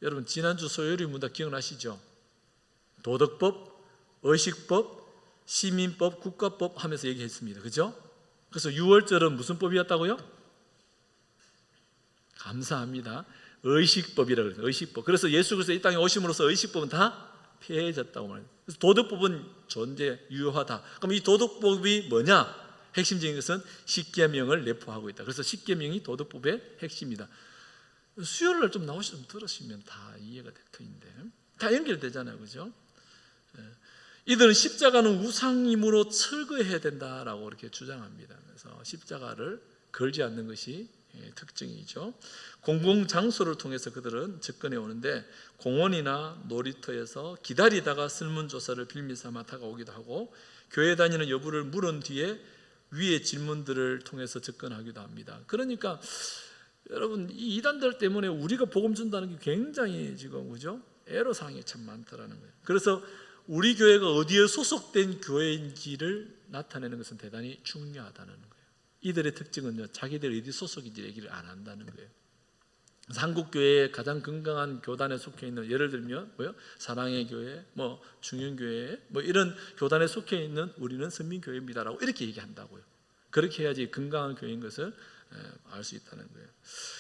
여러분 지난주 소요리 문답 기억나시죠? 도덕법, 의식법, 시민법, 국가법 하면서 얘기했습니다. 그죠? 그래서 유월절은 무슨 법이었다고요? 감사합니다. 의식법이라고 그래요. 의식법. 그래서 예수 그리스도 이 땅에 오심으로써 의식법은 다 폐해졌다고 말해요. 그래서 도덕법은 존재 유효하다. 그럼 이 도덕법이 뭐냐? 핵심적인 것은 십계명을 내포하고 있다. 그래서 십계명이 도덕법의 핵심이다. 수요일날 좀 나오시면 들으시면 다 이해가 될 터인데 다 연결되잖아요, 그죠? 이들은 십자가는 우상임으로 철거해야 된다라고 이렇게 주장합니다. 그래서 십자가를 걸지 않는 것이 특징이죠. 공공장소를 통해서 그들은 접근해 오는데 공원이나 놀이터에서 기다리다가 설문조사를 빌미 삼아 다가오기도 하고 교회 다니는 여부를 물은 뒤에 위의 질문들을 통해서 접근하기도 합니다. 그러니까 여러분 이 이단들 때문에 우리가 복음 준다는 게 굉장히 지금 그죠? 애로사항이 참 많다라는 거예요. 그래서 우리 교회가 어디에 소속된 교회인지를 나타내는 것은 대단히 중요하다는 거예요. 이들의 특징은요, 자기들이 어디 소속인지 얘기를 안 한다는 거예요. 한국 교회의 가장 건강한 교단에 속해 있는, 예를 들면 뭐요? 사랑의 교회, 뭐 중흥교회, 뭐 이런 교단에 속해 있는 우리는 선민교회입니다라고 이렇게 얘기한다고요. 그렇게 해야지 건강한 교회인 것을 알 수 있다는 거예요.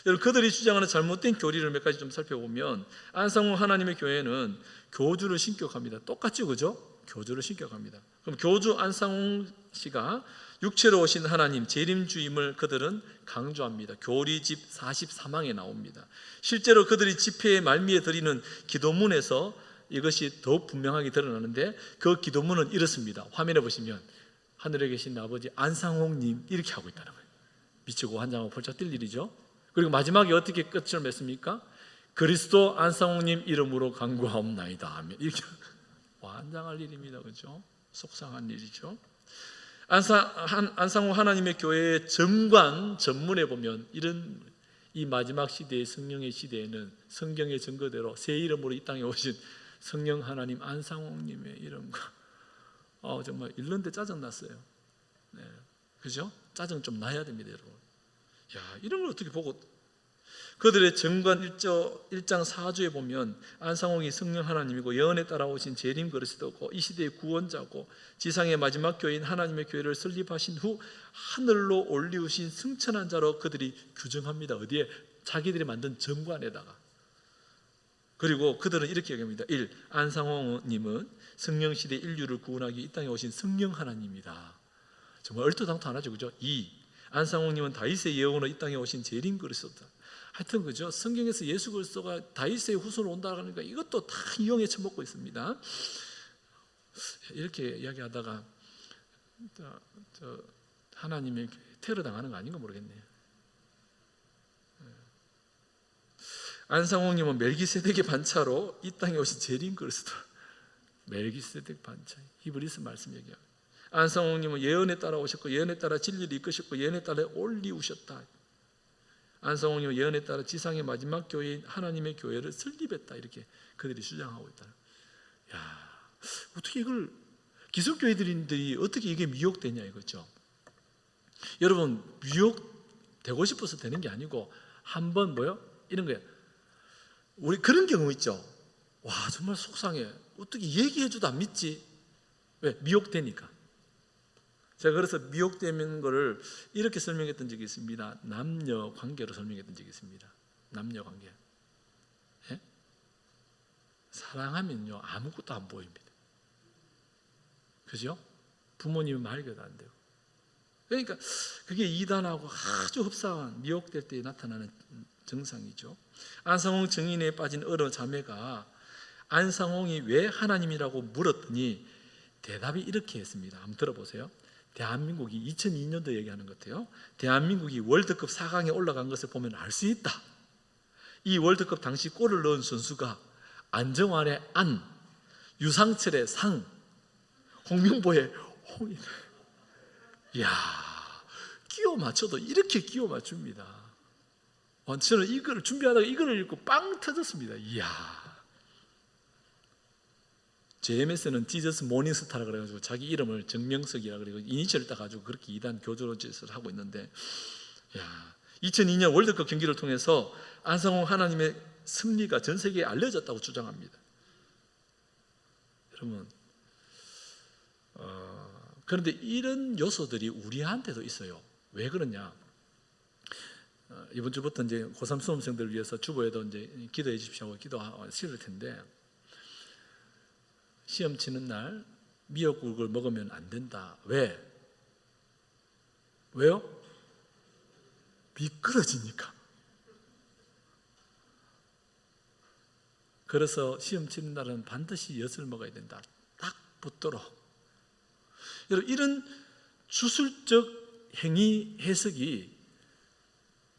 여러분 그들이 주장하는 잘못된 교리를 몇 가지 좀 살펴보면 안상홍 하나님의 교회는 교주를 신격합니다. 똑같죠, 그죠? 교주를 신격합니다. 그럼 교주 안상홍 씨가 육체로 오신 하나님 재림주임을 그들은 강조합니다. 교리집 43항에 나옵니다. 실제로 그들이 집회의 말미에 드리는 기도문에서 이것이 더욱 분명하게 드러나는데 그 기도문은 이렇습니다. 화면에 보시면 하늘에 계신 아버지 안상홍님 이렇게 하고 있다는 거예요. 미치고 환장하고 펄쩍 뛸 일이죠. 그리고 마지막에 어떻게 끝을 맺습니까? 그리스도 안상홍님 이름으로 간구하옵나이다 하면 이렇게 환장할 일입니다. 그렇죠? 속상한 일이죠. 안상홍 하나님의 교회의 정관 전문에 보면 이런 이 마지막 시대의 성령의 시대에는 성경의 증거대로 새 이름으로 이 땅에 오신 성령 하나님 안상홍님의 이름과 정말 읽는데 짜증났어요. 네. 그죠? 짜증 좀 나야 됩니다, 여러분. 야, 이런 걸 어떻게 보고 그들의 정관 1장 4주에 보면 안상홍이 성령 하나님이고 예언에 따라 오신 재림 그리스도고 이 시대의 구원자고 지상의 마지막 교회인 하나님의 교회를 설립하신 후 하늘로 올리우신 승천한 자로 그들이 규정합니다. 어디에? 자기들이 만든 정관에다가. 그리고 그들은 이렇게 얘기합니다. 1. 안상홍님은 성령시대 인류를 구원하기 이 땅에 오신 성령 하나님이다. 정말 얼토당토하죠, 그죠? 2. 안상홍님은 다윗의 예언으로 이 땅에 오신 재림 그리스도다. 하여튼 그죠? 성경에서 예수 그리스도가 다윗의 후손으로 온다고 하니까 이것도 다 이용해 처먹고 있습니다. 이렇게 이야기하다가 하나님의 테러 당하는 거 아닌가 모르겠네요. 안상홍님은 멜기세덱의 반차로 이 땅에 오신 재림 그리스도. 멜기세덱 반차. 히브리서 말씀 얘기합니다. 안상홍님은 예언에 따라 오셨고 예언에 따라 진리를 이끄셨고 예언에 따라 올리우셨다. 안상홍님은 예언에 따라 지상의 마지막 교회인 하나님의 교회를 설립했다. 이렇게 그들이 주장하고 있다. 야, 어떻게 이걸 기독교회들이 어떻게 이게 미혹되냐 이거죠. 여러분 미혹되고 싶어서 되는 게 아니고 한번 뭐요? 이런 거예요. 우리 그런 경우 있죠. 와 정말 속상해. 어떻게 얘기해줘도 안 믿지? 왜? 미혹되니까. 제가 그래서 미혹되는 것을 이렇게 설명했던 적이 있습니다. 남녀 관계로 설명했던 적이 있습니다. 남녀 관계. 예? 사랑하면요 아무것도 안 보입니다. 그죠? 부모님이 말겨도 안 되고. 그러니까 그게 이단하고 아주 흡사한 미혹될 때 나타나는 증상이죠. 안상홍 증인에 빠진 어느 자매가 안상홍이 왜 하나님이라고 물었더니 대답이 이렇게 했습니다. 한번 들어보세요. 대한민국이 2002년도 얘기하는 것 같아요. 대한민국이 월드컵 4강에 올라간 것을 보면 알 수 있다. 이 월드컵 당시 골을 넣은 선수가 안정환의 안, 유상철의 상, 홍명보의 홍이. 이야, 끼워 맞춰도 이렇게 끼워 맞춥니다. 저는 이걸 준비하다가 이걸 읽고 빵 터졌습니다. 이야, JMS는 지저스 모닝스타라 그래가지고 자기 이름을 정명석이라 그리고 이니셜을 따가지고 그렇게 이단 교조짓을 하고 있는데, 2002년 월드컵 경기를 통해서 안상홍 하나님의 승리가 전 세계에 알려졌다고 주장합니다. 여러분, 그런데 이런 요소들이 우리한테도 있어요. 왜 그러냐? 이번 주부터 이제 고3 수험생들을 위해서 주보에도 이제 기도해 주십시오 하고 기도 실을 텐데, 시험 치는 날 미역국을 먹으면 안 된다. 왜? 왜요? 미끄러지니까. 그래서 시험 치는 날은 반드시 엿을 먹어야 된다. 딱 붙도록. 여러분, 이런 주술적 행위 해석이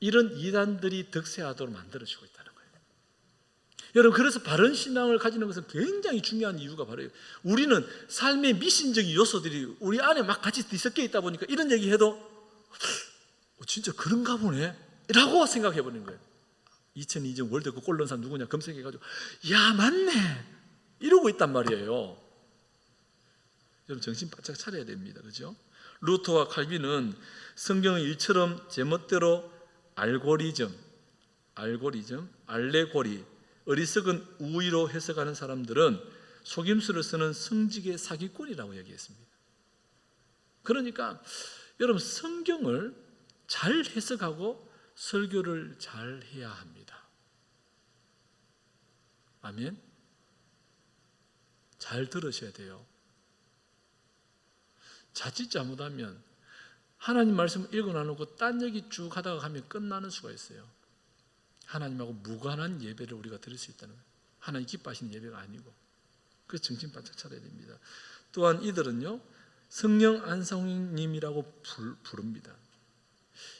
이런 이단들이 득세하도록 만들어주고 있다는 거예요. 여러분, 그래서 바른 신앙을 가지는 것은 굉장히 중요한 이유가 바로 우리는 삶의 미신적인 요소들이 우리 안에 막 같이 뒤섞여 있다 보니까 이런 얘기해도 진짜 그런가 보네 라고 생각해 버리는 거예요. 2002년 월드컵 골 넣은 사람 누구냐 검색해가지고 야 맞네 이러고 있단 말이에요. 여러분, 정신 바짝 차려야 됩니다. 그죠? 루터와 칼빈은 성경의 일처럼 제멋대로 알고리즘, 알레고리, 어리석은 우의로 해석하는 사람들은 속임수를 쓰는 성직의 사기꾼이라고 얘기했습니다. 그러니까 여러분, 성경을 잘 해석하고 설교를 잘 해야 합니다. 아멘? 잘 들으셔야 돼요. 자칫 잘못하면 하나님 말씀을 읽어 나누고 딴 얘기 쭉 하다가 가면 끝나는 수가 있어요. 하나님하고 무관한 예배를 우리가 드릴 수 있다는 거예요. 하나님 기뻐하시는 예배가 아니고. 그래서 정신 바짝 차려야 됩니다. 또한 이들은요, 성령 안상홍님이라고 부릅니다.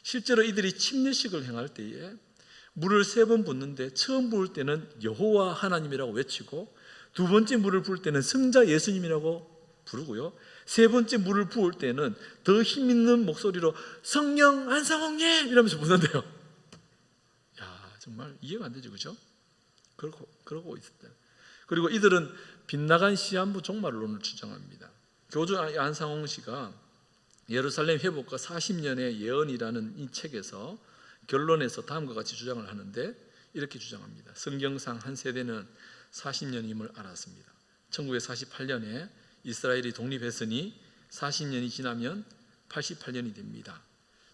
실제로 이들이 침례식을 행할 때에 물을 3번 붓는데 처음 부을 때는 여호와 하나님이라고 외치고 두 번째 물을 부을 때는 성자 예수님이라고 부르고요, 3번째 물을 부을 때는 더 힘있는 목소리로 성령 안상홍님 이러면서 부른대요. 야, 정말 이해가 안 되죠, 그죠? 그러고 있었다. 그리고 이들은 빗나간 시한부 종말론을 주장합니다. 교주 안상홍 씨가 예루살렘 회복과 40년의 예언이라는 이 책에서 결론에서 다음과 같이 주장을 하는데 이렇게 주장합니다. 성경상 한 세대는 40년임을 알았습니다. 1948년에 이스라엘이 독립했으니 40년이 지나면 88년이 됩니다.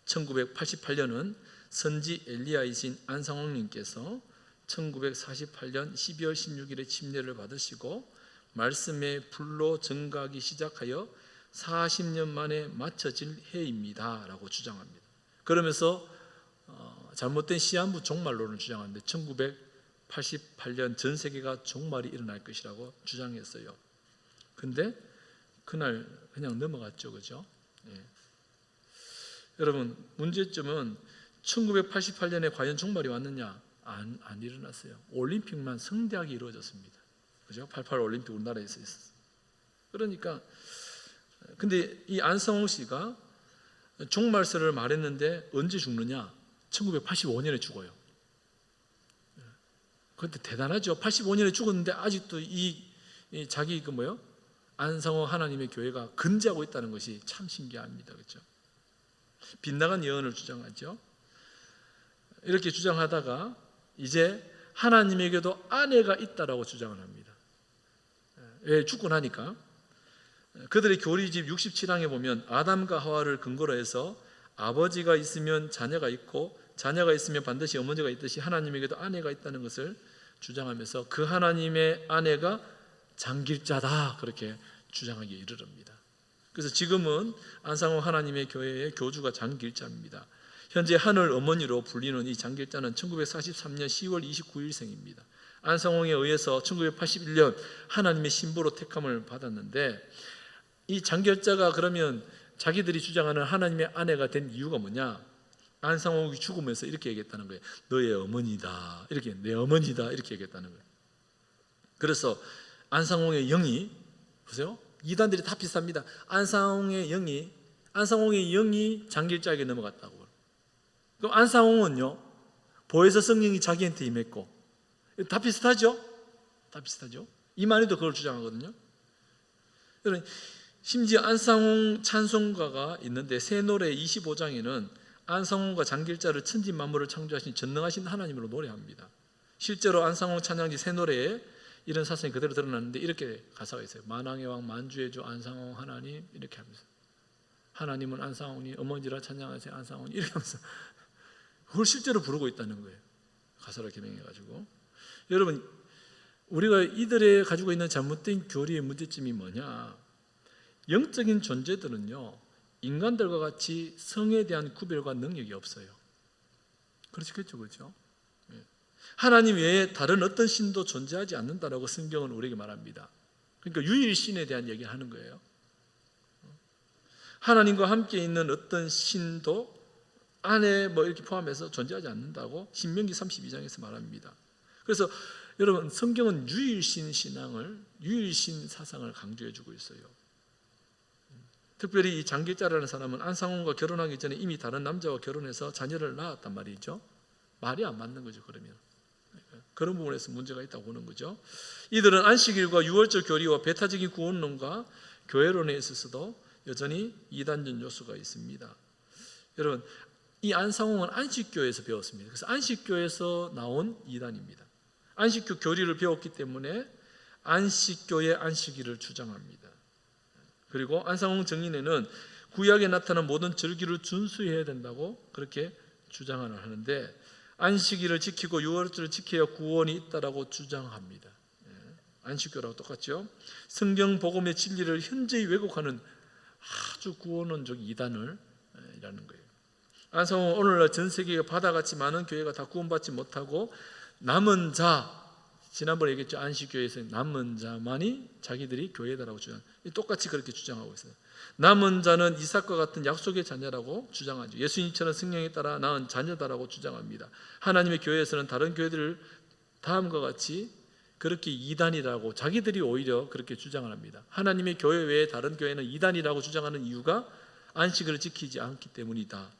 1988년은 선지 엘리야이신 안상홍님께서 1948년 12월 16일에 침례를 받으시고 말씀의 불로 증가하기 시작하여 40년 만에 맞춰질 해입니다 라고 주장합니다. 그러면서 잘못된 시한부 종말론을 주장하는데 1988년 전 세계가 종말이 일어날 것이라고 주장했어요. 근데 그날 그냥 넘어갔죠, 그죠? 예. 여러분, 문제점은 1988년에 과연 종말이 왔느냐? 안 일어났어요. 올림픽만 성대하게 이루어졌습니다. 그죠? 88 올림픽 우리나라에서 있었어요. 그러니까 근데 이 안상홍 씨가 종말설을 말했는데 언제 죽느냐? 1985년에 죽어요. 그런데 대단하죠. 85년에 죽었는데 아직도 이 자기 안상홍 하나님의 교회가 근제하고 있다는 것이 참 신기합니다. 그렇죠? 빗나간 예언을 주장하죠. 이렇게 주장하다가 이제 하나님에게도 아내가 있다라고 주장을 합니다. 왜? 죽고 나니까. 그들의 교리집 67항에 보면 아담과 하와를 근거로 해서 아버지가 있으면 자녀가 있고 자녀가 있으면 반드시 어머니가 있듯이 하나님에게도 아내가 있다는 것을 주장하면서 그 하나님의 아내가 장길자다 그렇게 주장하기에 이르릅니다. 그래서 지금은 안상홍 하나님의 교회의 교주가 장길자입니다. 현재 하늘 어머니로 불리는 이 장길자는 1943년 10월 29일생입니다. 안상홍에 의해서 1981년 하나님의 신부로 택함을 받았는데 이 장길자가 그러면 자기들이 주장하는 하나님의 아내가 된 이유가 뭐냐? 안상홍이 죽으면서 이렇게 얘기했다는 거예요. 너의 어머니다. 이렇게 내 어머니다. 이렇게 얘기했다는 거예요. 그래서 안상홍의 영이 보세요. 이단들이 다 비슷합니다. 안상홍의 영이 장길자에게 넘어갔다고. 그럼 안상홍은요, 보혜사 성령이 자기한테 임했고, 다 비슷하죠? 다 비슷하죠? 이만희도 그걸 주장하거든요. 여러분, 심지어 안상홍 찬송가가 있는데 새노래 25장에는 안상홍과 장길자를 천지만물을 창조하신 전능하신 하나님으로 노래합니다. 실제로 안상홍 찬양지 새노래에 이런 사상이 그대로 드러났는데 이렇게 가사가 있어요. 만왕의 왕 만주의 주 안상홍 하나님, 이렇게 하면서 하나님은 안상홍이 어머니라 찬양하세요 안상홍이, 이렇게 하면서 그걸 실제로 부르고 있다는 거예요. 가사를 개명해가지고. 여러분, 우리가 이들의 가지고 있는 잘못된 교리의 문제점이 뭐냐? 영적인 존재들은요, 인간들과 같이 성에 대한 구별과 능력이 없어요. 그렇겠죠, 그렇죠? 하나님 외에 다른 어떤 신도 존재하지 않는다라고 성경은 우리에게 말합니다. 그러니까 유일신에 대한 얘기를 하는 거예요. 하나님과 함께 있는 어떤 신도 안에 뭐 이렇게 포함해서 존재하지 않는다고 신명기 32장에서 말합니다. 그래서 여러분, 성경은 유일신 신앙을, 유일신 사상을 강조해주고 있어요. 특별히 이 장길자라는 사람은 안상홍과 결혼하기 전에 이미 다른 남자와 결혼해서 자녀를 낳았단 말이죠. 말이 안 맞는 거죠. 그러면 그런 부분에서 문제가 있다고 보는 거죠. 이들은 안식일과 유월절 교리와 배타적인 구원론과 교회론에 있어서도 여전히 이단적 요소가 있습니다. 여러분, 이 안상홍은 안식교에서 배웠습니다. 그래서 안식교에서 나온 이단입니다. 안식교 교리를 배웠기 때문에 안식교의 안식일을 주장합니다. 그리고 안상홍 정인회는 구약에 나타난 모든 절기를 준수해야 된다고 그렇게 주장을 하는데, 안식일을 지키고 유월절을 지켜야 구원이 있다라고 주장합니다. 안식교라고 똑같죠. 성경 복음의 진리를 현저히 왜곡하는 아주 구원론적 이단을 이라는 거예요. 안상홍은 오늘날 전 세계가 바다같이 많은 교회가 다 구원받지 못하고 남은 자, 지난번에 얘기했죠. 안식교에서 남은 자만이 자기들이 교회다라고 똑같이 그렇게 주장하고 있어요. 남은 자는 이삭과 같은 약속의 자녀라고 주장하죠. 예수님처럼 성령에 따라 낳은 자녀다라고 주장합니다. 하나님의 교회에서는 다른 교회들을 다음과 같이 그렇게 이단이라고 자기들이 오히려 그렇게 주장을 합니다. 하나님의 교회 외에 다른 교회는 이단이라고 주장하는 이유가 안식을 지키지 않기 때문이다.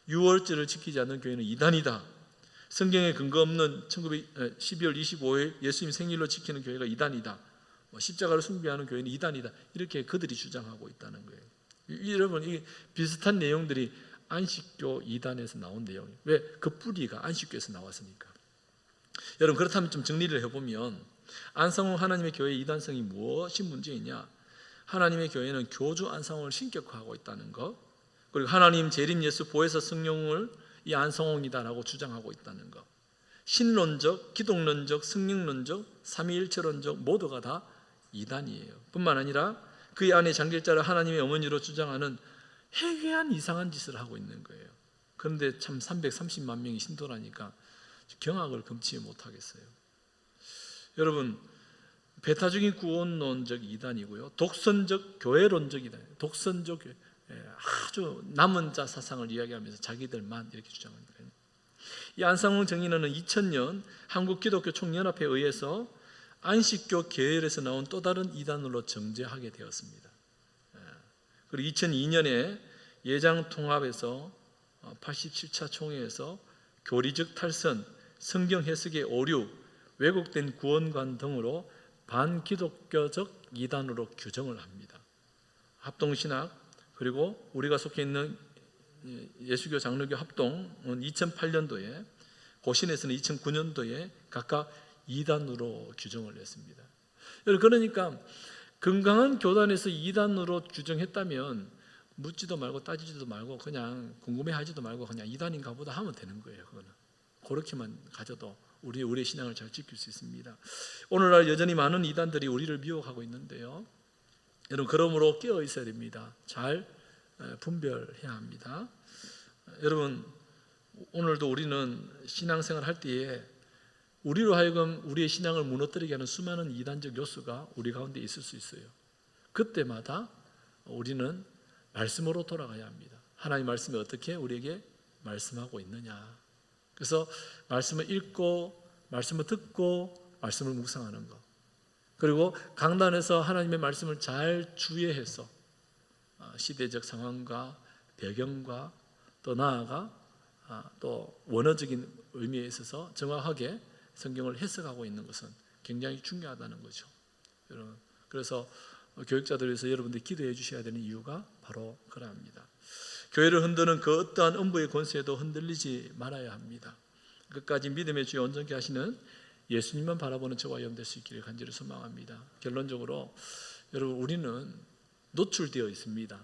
유월절을 지키지 않는 교회는 이단이다. 성경에 근거 없는 12월 25일 예수님 생일로 지키는 교회가 이단이다. 십자가를 숭배하는 교회는 이단이다. 이렇게 그들이 주장하고 있다는 거예요. 여러분, 이 비슷한 내용들이 안식교 이단에서 나온 내용이에요. 왜? 그 뿌리가 안식교에서 나왔으니까. 여러분, 그렇다면 좀 정리를 해보면 안상홍 하나님의 교회의 이단성이 무엇이 문제이냐? 하나님의 교회는 교주 안상홍을 신격화하고 있다는 것, 그리고 하나님 재림 예수 보혜사 성령을 이 안상홍이다라고 주장하고 있다는 것, 신론적, 기독론적, 성령론적, 삼위일체론적 모두가 다 이단이에요. 뿐만 아니라 그 안에 장길자를 하나님의 어머니로 주장하는 해괴한 이상한 짓을 하고 있는 거예요. 그런데 참 330만 명이 신도라니까 경악을 금치 못하겠어요. 여러분, 배타적인 구원론적 이단이고요, 독선적 교회론적 이단, 독선적 교회, 아주 남은 자 사상을 이야기하면서 자기들만 이렇게 주장하는 거예요. 이 안상홍 정인회는 2000년 한국기독교 총연합회에 의해서 안식교 계열에서 나온 또 다른 이단으로 정죄하게 되었습니다. 그리고 2002년에 예장통합에서 87차 총회에서 교리적 탈선, 성경 해석의 오류, 왜곡된 구원관 등으로 반기독교적 이단으로 규정을 합니다. 합동신학, 그리고 우리가 속해 있는 예수교 장로교 합동은 2008년도에, 고신에서는 2009년도에 각각 이단으로 규정을 했습니다. 그러니까 건강한 교단에서 이단으로 규정했다면 묻지도 말고 따지지도 말고 그냥 궁금해하지도 말고 그냥 이단인가 보다 하면 되는 거예요. 그거는 그렇게만 가져도 우리의 신앙을 잘 지킬 수 있습니다. 오늘날 여전히 많은 이단들이 우리를 미혹하고 있는데요, 여러분, 그러므로 깨어 있어야 됩니다. 잘 분별해야 합니다. 여러분, 오늘도 우리는 신앙생활 할 때에 우리로 하여금 우리의 신앙을 무너뜨리게 하는 수많은 이단적 요소가 우리 가운데 있을 수 있어요. 그때마다 우리는 말씀으로 돌아가야 합니다. 하나님 말씀이 어떻게 우리에게 말씀하고 있느냐. 그래서 말씀을 읽고 말씀을 듣고 말씀을 묵상하는 것, 그리고 강단에서 하나님의 말씀을 잘 주의해서 시대적 상황과 배경과 또 나아가 또 원어적인 의미에 있어서 정확하게 성경을 해석하고 있는 것은 굉장히 중요하다는 거죠. 여러분, 그래서 교육자들 위해서 여러분들이 기도해 주셔야 되는 이유가 바로 그러합니다. 교회를 흔드는 그 어떠한 음부의 권세에도 흔들리지 말아야 합니다. 끝까지 믿음의 주에 온전케 하시는 예수님만 바라보는 저와 여러분 될 수 있기를 간절히 소망합니다. 결론적으로 여러분, 우리는 노출되어 있습니다.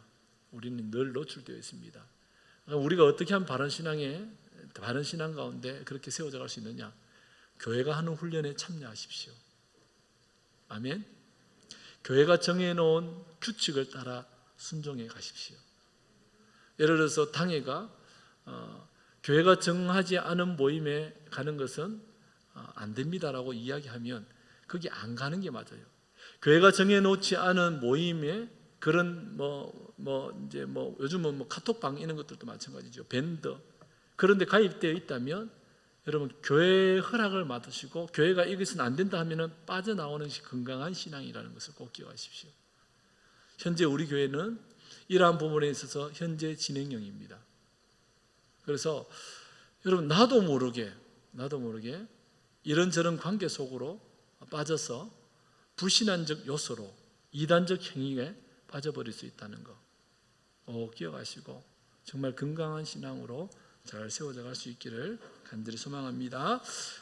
우리는 늘 노출되어 있습니다. 우리가 어떻게 하면 바른 신앙 가운데 그렇게 세워져 갈 수 있느냐? 교회가 하는 훈련에 참여하십시오. 아멘. 교회가 정해놓은 규칙을 따라 순종해 가십시오. 예를 들어서 당회가 교회가 정하지 않은 모임에 가는 것은 안 됩니다라고 이야기하면 거기 안 가는 게 맞아요. 교회가 정해놓지 않은 모임에 그런 요즘은 카톡방 이런 것들도 마찬가지죠. 밴드 그런데 가입되어 있다면 여러분, 교회의 허락을 받으시고 교회가 이것은 안 된다 하면은 빠져나오는 것이 건강한 신앙이라는 것을 꼭 기억하십시오. 현재 우리 교회는 이러한 부분에 있어서 현재 진행형입니다. 그래서 여러분, 나도 모르게 이런저런 관계 속으로 빠져서 불신앙적 요소로 이단적 행위에 빠져버릴 수 있다는 거 기억하시고 정말 건강한 신앙으로 잘 세워져 갈 수 있기를 간절히 소망합니다.